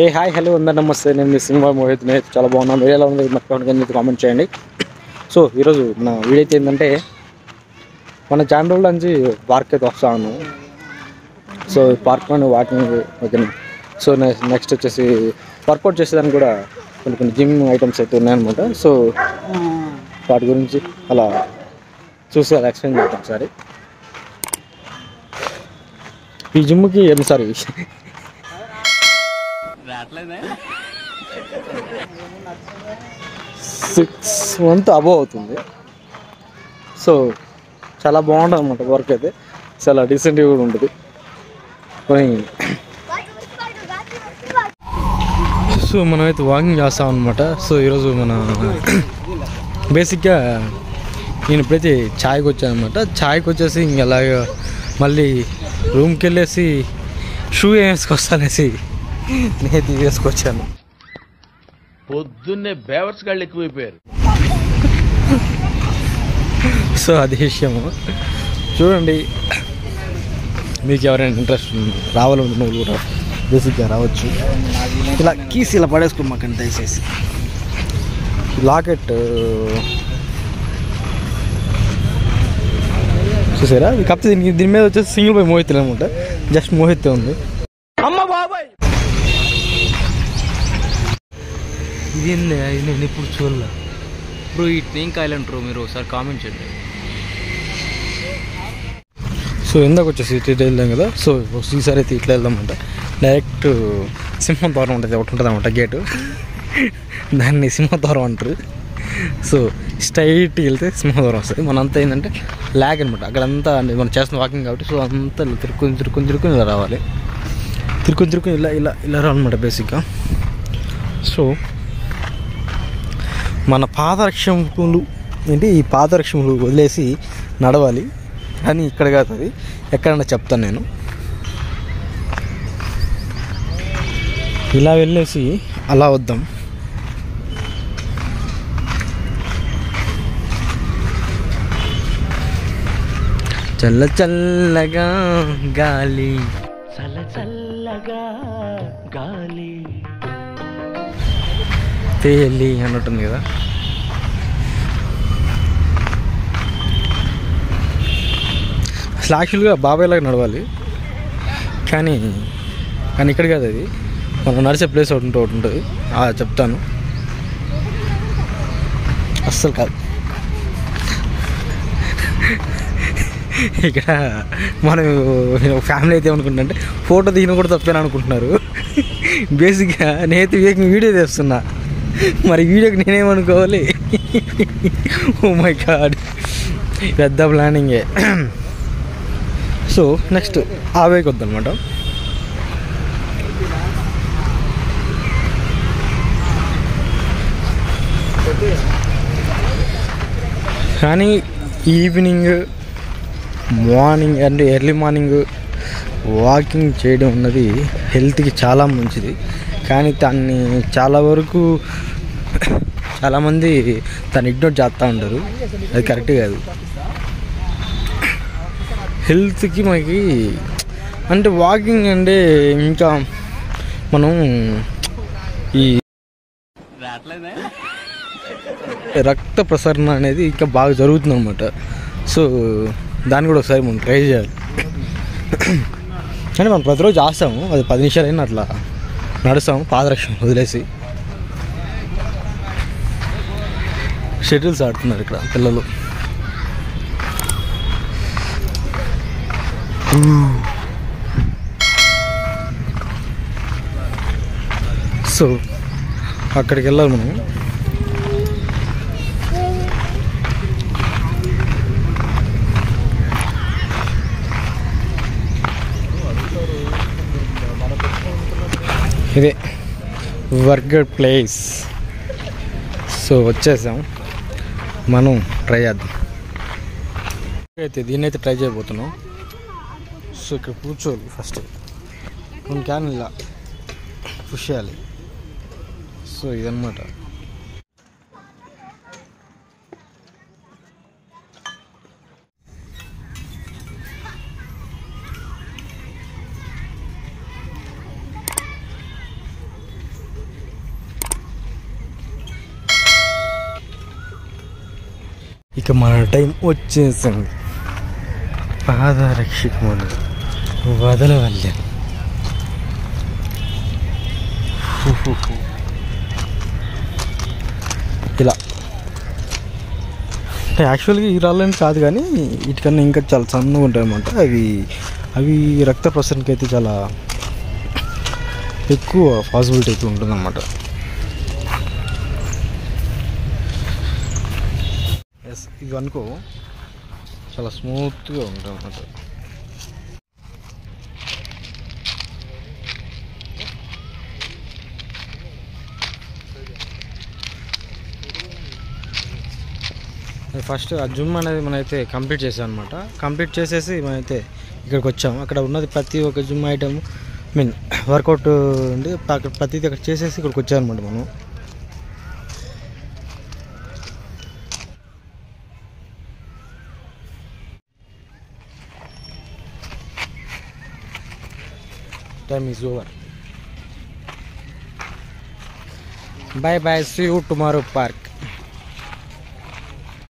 ఏ hi hello అందరు నమస్తే. నేను మీ సినిమా మోహిత్ చాలా బాగున్నాను. మీరు ఎలా ఉంది మర్చిపోండి కామెంట్ చేయండి. సో ఈరోజు మన వీడియో అయితే ఏంటంటే మన చాలా రోజుల నుంచి పార్క్ అయితే వస్తాను. సో పార్క్లో వాకింగ్ ఓకే. సో నెక్స్ట్ వచ్చేసి వర్కౌట్ చేసేదానికి కూడా కొన్ని జిమ్ ఐటమ్స్ అయితే ఉన్నాయన్నమాట. సో వాటి గురించి అలా చూసి అలా ఎక్స్ప్లెయిన్ చేద్దాం ఒకసారి. ఈ జిమ్కి సారీ 6 months అబోవ్ అవుతుంది. సో చాలా బాగుంటుంది అన్నమాట వర్క్ అయితే. చాలా డీసెంట్గా కూడా ఉంటుంది. సో మనమైతే వాకింగ్ చేస్తాం అనమాట. సో ఈరోజు మన బేసిక్గా నేను ఇప్పుడైతే ఛాయ్కి వచ్చాను అనమాట. ఛాయ్కి వచ్చేసి ఇంక అలాగ మళ్ళీ రూమ్కి వెళ్ళేసి షూ వేసుకొస్తానేసి నేను వేసుకొచ్చాను. పొద్దున్నే బేవర్స్ గాళ్ళు ఎక్కువైపోయారు. సో అది విషయము చూడండి. మీకు ఎవరైనా ఇంట్రెస్ట్ రావాలనుకున్న వాళ్ళు కూడా బేసిక్గా రావచ్చు. ఇలా కీస్ ఇలా పడేసుకోమాకండి దయచేసి. లాకెట్ చూసారా? కాకపోతే దీని మీద వచ్చేసి సింగిల్ బై మోహిత్ అనమాట. జస్ట్ మోహిత్ ఉంది. అమ్మ బాబాయ్ ఇది నేను ఇప్పుడు చూడలే బ్రో. ఇట్లా ఏం కాయలు అంటారు మీరు ఒకసారి కామెంట్ చేయండి. సో ఇందాక వచ్చేసి ఇట్లా వెళ్దాం కదా. సో ఈసారి అయితే ఇట్లా వెళ్దామంట. డైరెక్ట్ సింహద్వారం ఉంటుంది, ఒకటి ఉంటుంది అనమాట గేటు. దాన్ని సింహద్వారం అంటారు. సో స్ట్రైట్కి వెళ్తే సింహద్వారం వస్తుంది. మనంతా ఏంటంటే ల్యాగ్ అనమాట. అక్కడంతా మనం చేస్తున్న వాకింగ్ కాబట్టి సో అంతా తిరుక్కుని ఇలా రావాలి. తిరుక్కుని ఇలా ఇలా ఇలా రావాలన్నమాట బేసిక్గా. సో మన పాదరక్షములు ఈ పాదరక్షములు వదిలేసి నడవాలి. కానీ ఇక్కడ కాదు, అది ఎక్కడన్నా చెప్తాను నేను. ఇలా వెళ్ళేసి అలా వద్దాం. చల్ల చల్లగా గాలి, చల్ల చల్లగా గాలి తేలి అన్నట్టుంది కదా. అసలు యాక్చువల్గా బాబాయ్లాగా నడవాలి. కానీ ఇక్కడ కాదు, అది మనం నడిచే ప్లేస్ ఒకటి ఉంటుంది. చెప్తాను. అస్సలు కాదు. ఇక్కడ మనం ఫ్యామిలీ అయితే ఏమనుకుంటుంటే ఫోటో దిగిన కూడా తప్పేనా అనుకుంటున్నారు. బేసిక్గా నేనైతే వీడియో తీస్తున్నా. మరి వీడియోకి నేనేమనుకోవాలి? ఓ మై గాడ్, పెద్ద ప్లానింగే. So next ఆవేకి వద్దనమాట. కానీ ఈవినింగ్ మార్నింగ్ అంటే ఎర్లీ మార్నింగ్ వాకింగ్ చేయడం అన్నది హెల్త్కి చాలా మంచిది. కానీ దాన్ని చాలా వరకు చాలామంది దాన్ని ఇగ్నోర్ చేస్తూ ఉంటారు. అది కరెక్ట్ కాదు. హెల్త్కి మనకి అంటే వాకింగ్ అంటే ఇంకా మనం ఈ రక్త ప్రసరణ అనేది ఇంకా బాగా జరుగుతుంది అనమాట. సో దాన్ని కూడా ఒకసారి మనం ట్రై చేయాలి. అంటే మనం ప్రతిరోజు చేస్తాము. అది 10 నిమిషాలైనా అట్లా నడుస్తాము పాదరక్షణ వదిలేసి. షటిల్స్ ఆడుతున్నారు ఇక్కడ పిల్లలు. సో అక్కడికి వెళ్ళాలి మనం. ఇదే వర్కర్ ప్లేస్. సో వచ్చేసాం. మనం ట్రై చేద్దాం. అయితే దీన్ని అయితే ట్రై చేయబోతున్నాం. సో ఇక్కడ కూర్చోవాలి. ఫస్ట్ మనం క్యాన్ ఇలా పుష్ చేయాలి. సో ఇదన్నమాట. ఇక మన టైం వచ్చేసింది. పాదరక్షకమును వదలవల్లి. ఇలా యాక్చువల్గా ఈ రాళ్ళని కాదు కానీ వీటికన్నా ఇంకా చాలా సన్నగా ఉంటాయి అన్నమాట. అవి రక్త ప్రసరణకి అయితే చాలా ఎక్కువ పాసిబిలిటీ అయితే ఉంటుందన్నమాట. ఎస్, ఇవి అనుకో చాలా స్మూత్గా ఉంటుంది అన్నమాట. ఫస్ట్ ఆ జిమ్ అనేది మనమైతే కంప్లీట్ చేసాం అనమాట. కంప్లీట్ చేసేసి మనమైతే ఇక్కడికి వచ్చాము. అక్కడ ఉన్నది ప్రతి ఒక్క జిమ్ ఐటమ్ మీన్ వర్కౌట్ ఉండి అక్కడ ప్రతిదీ అక్కడ చేసేసి ఇక్కడికి వచ్చామన్నమాట మనం. Time is over. Bye bye, see you tomorrow park.